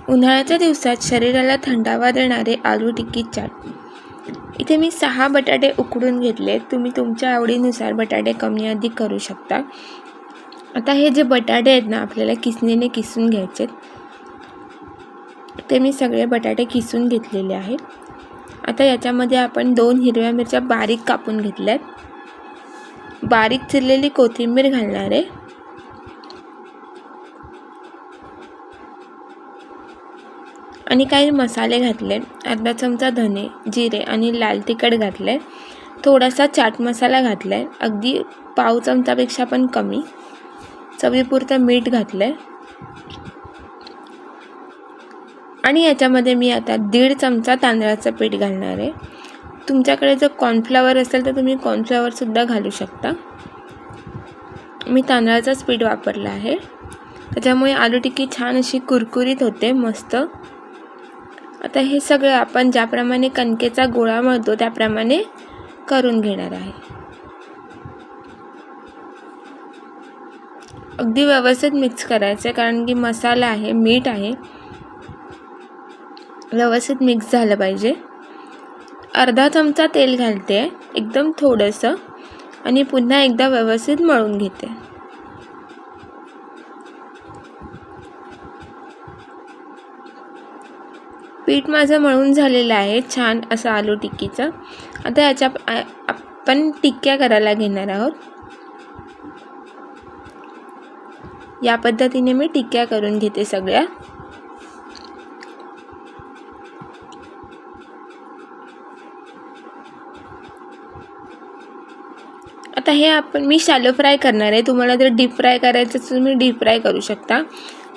उन्हाळ्याच्या दिवसात शरीराला थंडावा देणारे आलू टिक्की चाट. इथे मी 6 बटाटे उकडून घेतले. तुम्ही तुमच्या आवडीनुसार बटाटे कमी अधिक करू शकता. आता हे जे बटाटे आहेत ना, आपल्याला किसणीने किसून घ्यायचे. ते मी सगळे बटाटे किसून घेतलेले आहेत. आता याच्यामध्ये आपण 2 हिरव्या मिरच्या बारीक कापून घेतल्यात. बारीक चिरलेली कोथिंबीर घालणार आहे. आणि काही मसाले घातले. अर्धा चमचा धने, जिरे आणि लाल तिखट घातले. थोडासा चाट मसाला घातलाय, अगदी पाव चमचापेक्षा पण कमी. चवीपुरतं मीठ घातलंय. आणि याच्यामध्ये मी आता 1.5 चमचा तांदळाचं पीठ घालणार आहे. तुमच्याकडे जर कॉर्नफ्लॉवर असेल तर तुम्ही कॉर्नफ्लॉवर सुद्धा घालू शकता. मी तांदळाचंच पीठ वापरलं आहे. त्याच्यामुळे आलू टिक्की छान अशी कुरकुरीत होते, मस्त. आता हे सगळं आपण ज्याप्रमाणे कणकेचा गोळा मळतो त्याप्रमाणे करून घेणार आहे. अगदी व्यवस्थित मिक्स करायचं, कारण की मसाला आहे, मीठ आहे, व्यवस्थित मिक्स झालं पाहिजे. अर्धा चमचा तेल घालते, एकदम थोडंसं, आणि पुन्हा एकदा व्यवस्थित मळून घेते. पीठ माझं मळून झालेलं आहे, छान असं आलू टिक्कीचं. आता याच्या आपण टिक्क्या करायला घेणार आहोत. या पद्धतीने मी टिक्क्या करून घेते सगळ्या. आता हे मी शॅलो फ्राय करणार आहे. तुम्हाला जर डीप फ्राय करायचं तर तुम्ही डीप फ्राय करू शकता.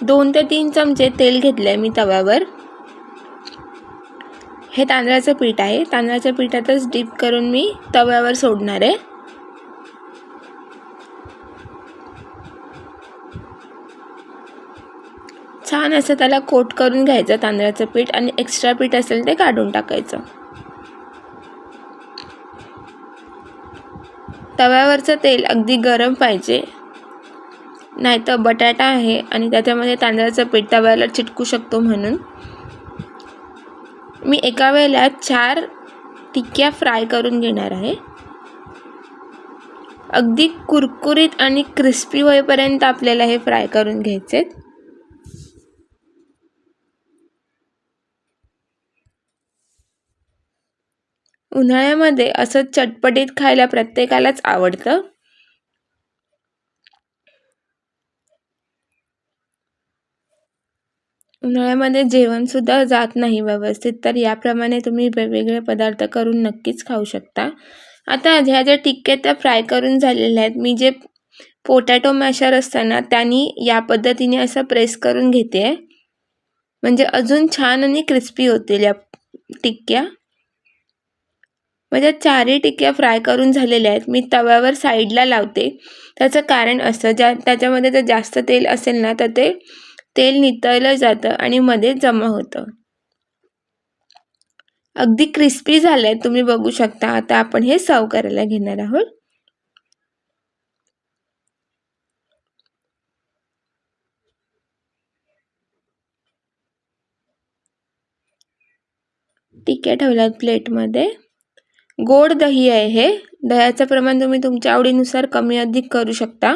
2 ते 3 चमचे तेल घेतलंय मी तव्यावर. हे तांदळाचं पीठ आहे. तांदळाच्या पिठातच डीप करून मी तव्यावर सोडणार आहे. छान असं त्याला कोट करून घ्यायचं तांदळाचं पीठ, आणि एक्स्ट्रा पीठ असेल ते काढून टाकायचं. तव्यावरचं तेल अगदी गरम पाहिजे, नाहीतर बटाटा आहे आणि त्याच्यामध्ये तांदळाचं पीठ तव्याला चिटकू शकतो. म्हणून मी एका वेळेला 4 टिक्क्या फ्राय करून घेणार आहे. अगदी कुरकुरीत आणि क्रिस्पी होईपर्यंत आपल्याला हे फ्राय करून घ्यायचे. उन्हाळ्यामध्ये असं चटपटीत खायला प्रत्येकालाच आवडतं. उन्हाळ्यामध्ये जेवण सुद्धा जात नाही व्यवस्थित, तर याप्रमाणे तुम्ही वेगवेगळे पदार्थ करून नक्कीच खाऊ शकता. आता ह्या ज्या टिक्क्या त्या फ्राय करून झालेल्या आहेत, मी जे पोटॅटो मॅशर असताना त्यांनी या पद्धतीने असं प्रेस करून घेते, म्हणजे अजून छान आणि क्रिस्पी होतील या टिक्क्या. माझ्या 4ही टिक्क्या फ्राय करून झालेल्या आहेत. मी तव्यावर साईडला लावते. त्याचं कारण असं, त्याच्यामध्ये जर जास्त तेल असेल ना, तर ते तेल नितळलं जातं आणि मध्ये जमा होतं. अगदी क्रिस्पी झालंय, तुम्ही बघू शकता. आता आपण हे सर्व करायला घेणार आहोत. टिक्क्या ठेवल्यात प्लेटमध्ये. गोड दही आहे हे. दह्याचं प्रमाण तुम्ही तुमच्या आवडीनुसार कमी अधिक करू शकता.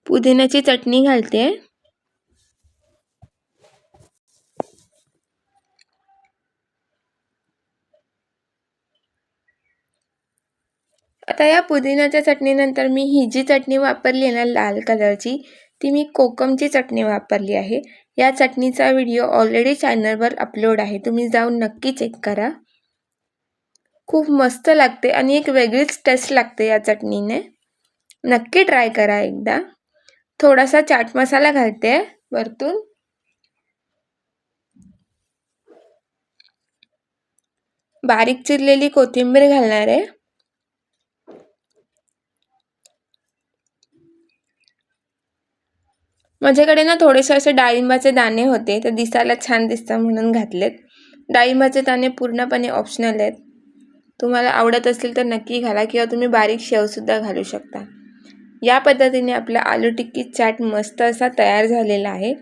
पुदिन्याची चटणी घालते. आता या पुदिन्याच्या चटणीनंतर मी ही जी चटणी वापरली ना लाल कलरची, ती मी कोकमची चटणी वापरली आहे. या चटणीचा व्हिडिओ ऑलरेडी चॅनलवर अपलोड आहे, तुम्ही जाऊन नक्की चेक करा. खूप मस्त लागते आणि एक वेगळीच टेस्ट लागते या चटणीने. नक्की ट्राय करा एकदा. थोडासा चाट मसाला घालते वरतून. बारीक चिरलेली कोथिंबीर घालणार आहे. माझ्याकडे ना थोडेसे असे डाळिंबाचे दाणे होते, ते दिसायला छान दिसतं म्हणून घातलेत. डाळिंबाचे दाणे पूर्णपणे ऑप्शनल आहेत. तुम्हाला आवडत असेल तर नक्की घाला किंवा तुम्ही बारीक शेवसुद्धा घालू शकता. या पद्धतीने आपला आलू टिक्की चाट मस्त असा तयार झालेला आहे.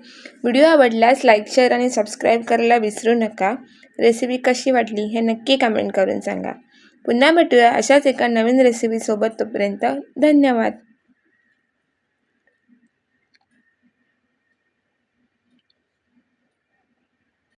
व्हिडिओ आवडल्यास लाईक, शेअर आणि सबस्क्राईब करायला विसरू नका. रेसिपी कशी वाटली हे नक्की कमेंट करून सांगा. पुन्हा भेटूया अशाच एका नवीन रेसिपीसोबत. तोपर्यंत धन्यवाद.